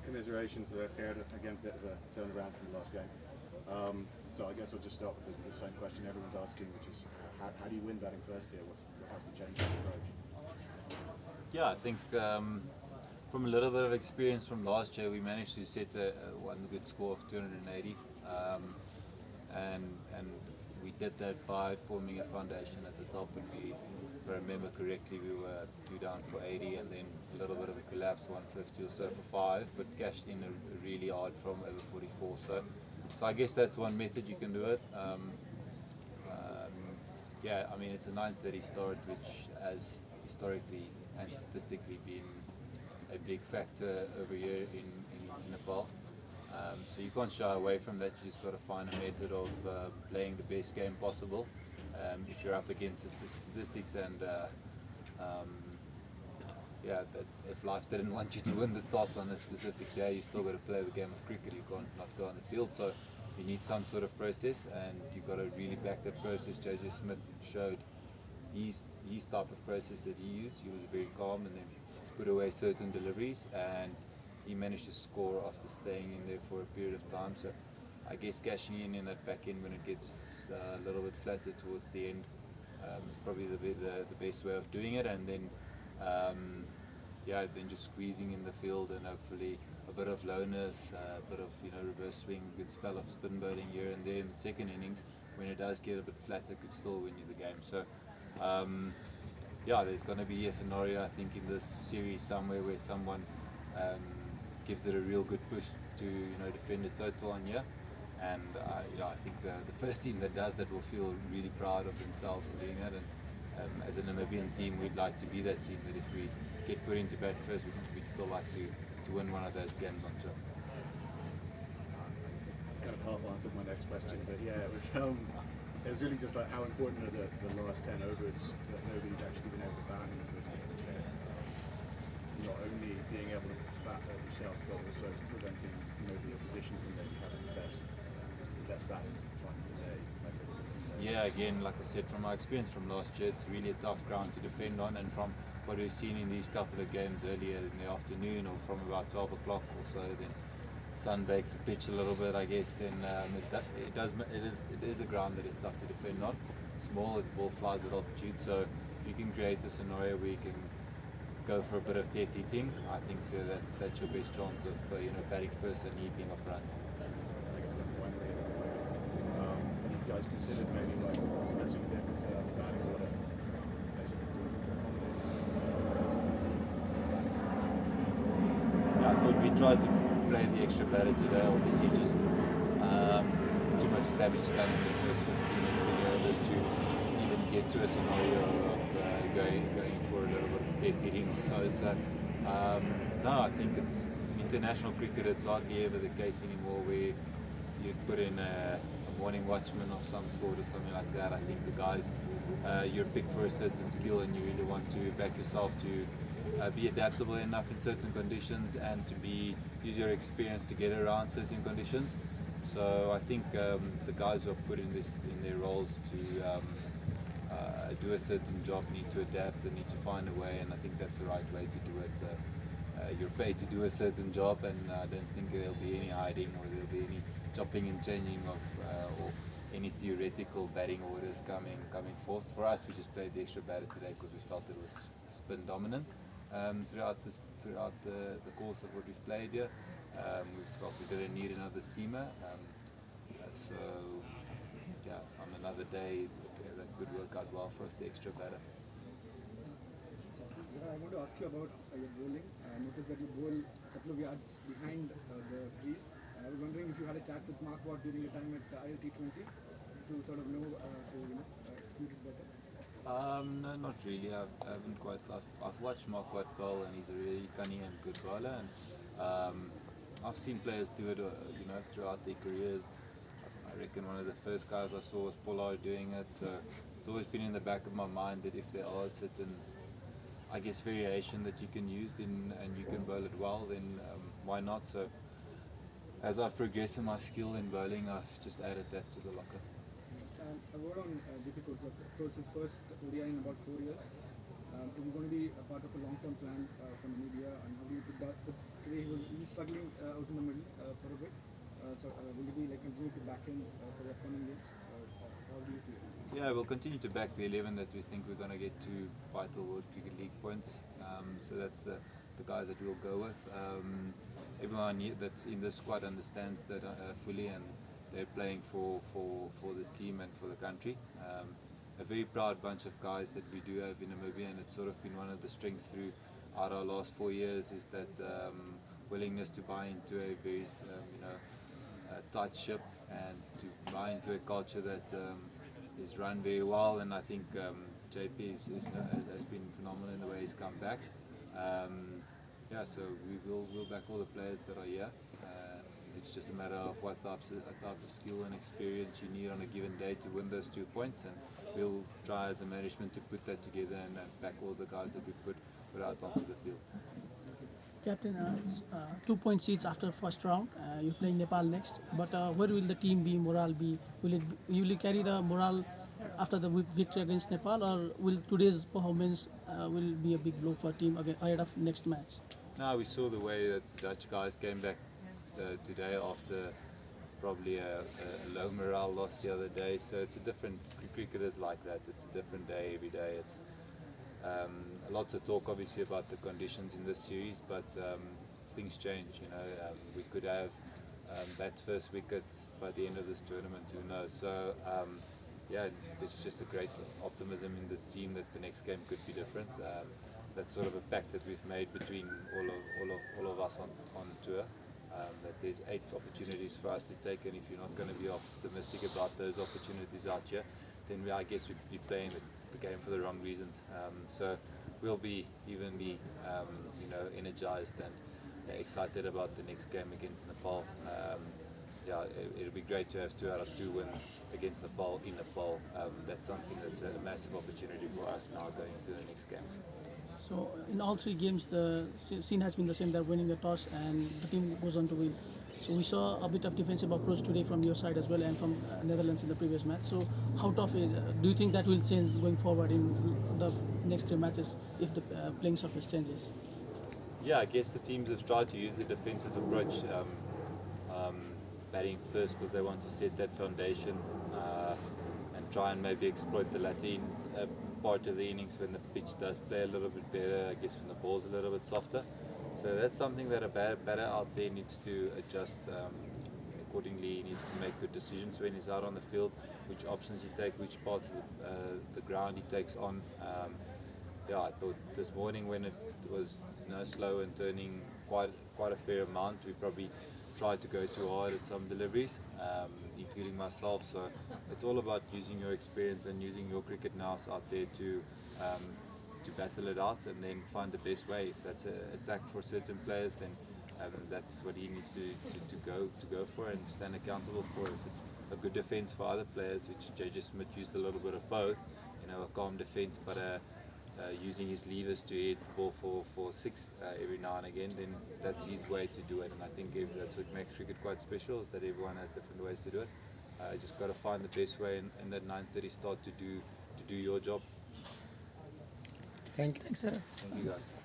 commiserations there, again, a bit of a turnaround from the last game. So I guess I'll just start with the same question everyone's asking, which is how do you win batting first here? How's the change in approach? Yeah, I think from a little bit of experience from last year, we managed to set one good score of 280, and we did that by forming a foundation at the top. And we, if I remember correctly, we were 2 down for 80, and then a little bit of a collapse, 150 or so for 5, but cashed in really hard from over 44. So I guess that's one method you can do it. Yeah, I mean, it's a 9:30 start, which has historically and statistically been a big factor over here in Nepal. So you can't shy away from that. You just got to find a method of playing the best game possible. If you're up against the statistics, and yeah, that if life didn't want you to win the toss on a specific day, you still got to play the game of cricket. You can't not go on the field. So you need some sort of process, and you got to really back that process. JJ Smith showed his type of process that he used. He was very calm and then put away certain deliveries, and he managed to score after staying in there for a period of time. So I guess cashing in that back end when it gets a little bit flatter towards the end is probably the best way of doing it. And then yeah, then just squeezing in the field, and hopefully a bit of lowness, a bit of reverse swing, good spell of spin bowling here and there in the second innings. When it does get a bit flatter, could still win you the game. So yeah, there's going to be a scenario, I think, in this series somewhere where someone gives it a real good push to defend a total on here, and I think the first team that does that will feel really proud of themselves for doing that. And as a Namibian team, we'd like to be that team that if we get put into bat first, we'd still like to win one of those games on tour. Kind of half answered my next question, but yeah, it was really just like how important are the last 10 overs that nobody's actually been able to bat in the first innings. Not only being able to bat yourself, but also preventing the opposition from maybe having the best batting time of the day. Yeah, again, like I said, from my experience from last year, it's really a tough ground to defend on, and from what we've seen in these couple of games earlier in the afternoon, or from about 12 o'clock or so, then sun bakes the pitch a little bit, I guess. Then it is a ground that is tough to defend on. Small, the ball flies at altitude, so you can create a scenario where you can go for a bit of death eating. I think that's your best chance of batting first and heaping up runs. I guess then finally, have you guys considered maybe like messing a bit with the batting order, basically to accommodate? Yeah, I thought we tried to play the extra batter today. Obviously, just too much damage done in the first 15 or 20 overs to even get to a scenario of going for a little bit of death hitting or so. So no, I think it's international cricket. It's hardly ever the case anymore where you put in a morning watchman of some sort or something like that. I think the guys, you're picked for a certain skill, and you really want to back yourself to be adaptable enough in certain conditions, and to use your experience to get around certain conditions. So I think the guys who are put in their roles to do a certain job need to adapt and need to find a way, and I think that's the right way to do it. You're paid to do a certain job, and I don't think there'll be any hiding, or there'll be any chopping and changing of or any theoretical batting orders coming forth. For us, we just played the extra batter today because we felt it was spin dominant throughout the course of what we've played here. We felt we didn't need another seamer, so yeah, on another day that could work out well for us, the extra batter. I want to ask you about your bowling. I noticed that you bowl a couple of yards behind the crease. I was wondering if you had a chat with Mark Watt during your time at ILT20 to sort of know execute it better. No, not really. I haven't quite. I've watched Mark Watt bowl, and he's a really canny and good bowler. And I've seen players do it, throughout their careers. I reckon one of the first guys I saw was Pollard doing it. So it's always been in the back of my mind that if there are certain, I guess, variation that you can use, and you can bowl it well, then why not? So as I've progressed in my skill in bowling, I've just added that to the locker. A word on difficulties. Of course, his first ODI in about 4 years. Is he going to be a part of a long-term plan for Namibia? And how do you put that? The way he was struggling out in the middle for a bit. Will you be like continue to back in for the upcoming games? How do you see it? Yeah, we'll continue to back the 11 that we think we're going to get to vital World Cricket League points. So that's the guys that we'll go with. Everyone that's in this squad understands that fully, and they're playing for this team and for the country. A very proud bunch of guys that we do have in Namibia, and it's sort of been one of the strengths throughout our last 4 years is that willingness to buy into a very tight ship and to buy into a culture that is run very well. And I think JP has been phenomenal in the way he's come back. Yeah, so we'll back all the players that are here. It's just a matter of what type of skill and experience you need on a given day to win those 2 points, and we'll try as a management to put that together and back all the guys that we put out onto the field. Captain, it's 2-point seeds after first round. You're playing Nepal next, but where will the team be? Morale be? Will you carry the morale after the victory against Nepal, or will today's performance will be a big blow for team ahead of next match? No, we saw the way that the Dutch guys came back today after probably a low morale loss the other day. So it's a different, cricketers like that. It's a different day every day. It's lots of talk obviously about the conditions in this series, but things change. We could have bat first wickets by the end of this tournament. Who knows? So yeah, there's just a great optimism in this team that the next game could be different. That's sort of a pact that we've made between all of us on tour. That there's 8 opportunities for us to take, and if you're not going to be optimistic about those opportunities out here, then I guess we'd be playing the game for the wrong reasons. So we'll be evenly, energized and excited about the next game against Nepal. Yeah, it'll be great to have 2 out of 2 wins against Nepal in Nepal. That's something that's a massive opportunity for us now going into the next game. So in all 3 games, the scene has been the same. They're winning the toss, and the team goes on to win. So we saw a bit of defensive approach today from your side as well, and from Netherlands in the previous match. So how tough is? Do you think that will change going forward in the next 3 matches if the playing surface changes? Yeah, I guess the teams have tried to use the defensive approach, batting first because they want to set that foundation and try and maybe exploit the latter part of the innings when the pitch does play a little bit better, I guess when the ball's a little bit softer. So that's something that a batter out there needs to adjust accordingly. He needs to make good decisions when he's out on the field, which options he takes, which parts of the ground he takes on. Yeah, I thought this morning when it was slow and turning quite a fair amount, we probably tried to go too hard at some deliveries, including myself. So it's all about using your experience and using your cricket nous out there to battle it out and then find the best way. If that's an attack for certain players, then that's what he needs to go for and stand accountable for. If it's a good defence for other players, which JJ Smith used a little bit of both, a calm defence, but using his levers to hit the ball for 6 every now and again, then that's his way to do it. And I think that's what makes cricket quite special, is that everyone has different ways to do it. Just got to find the best way in that 9:30 start to do your job. Thank you. Thanks, sir. Thank you guys.